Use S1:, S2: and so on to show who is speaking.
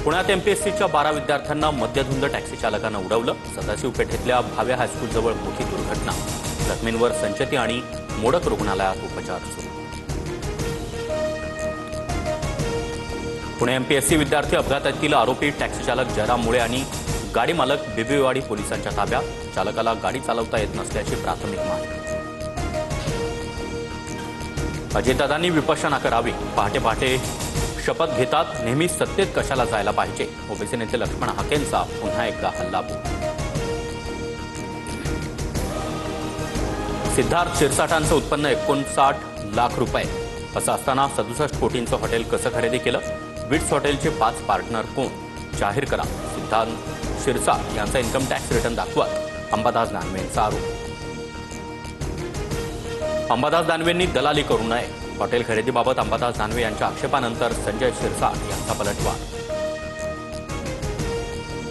S1: पुण्यात एमपीएससीच्या 12 विद्यार्थ्यांना मद्यधुंद टॅक्सी चालकानं उडवलं। सदाशिव पेठेतल्या भावे हायस्कूल जवळ मोठी दुर्घटना। जखमींवर संचेती आणि मोडक रुग्णालयात उपचार सुरू। पुणे एमपीएससी विद्यार्थी अपघातातील आरोपी टॅक्सी चालक जयराम मुळे आणि गाडी मालक बिबिवाडी पोलिसांच्या ताब्यात। चालकाला गाडी चालवता येत नसल्याची प्राथमिक माहिती। अजितदादांनी विपश्यना करावी, पहाटे पहाटे शपथ घेतात, नेहमी सत्तेत कशाला जायला पाहिजे। ओबीसी नेते लक्ष्मण हाकेंचा पुन्हा एकदा हल्लाबोल। सिद्धार्थ शिरसाटांचं उत्पन्न 59 लाख रुपये असं असताना 67 कोटींचं हॉटेल कसं खरेदी केलं? विट्स हॉटेलचे 5 पार्टनर कोण? जाहीर करा। सिद्धार्थ शिरसाट यांचा इन्कम टॅक्स रिटर्न दाखवत अंबादास दानवेंचा आरोप। अंबादास दानवेंनी दलाली करू नये। हॉटेल खरेदीबाबत अंबादास दानवे यांच्या आक्षेपानंतर संजय शिरसाट यांचा पलटवार।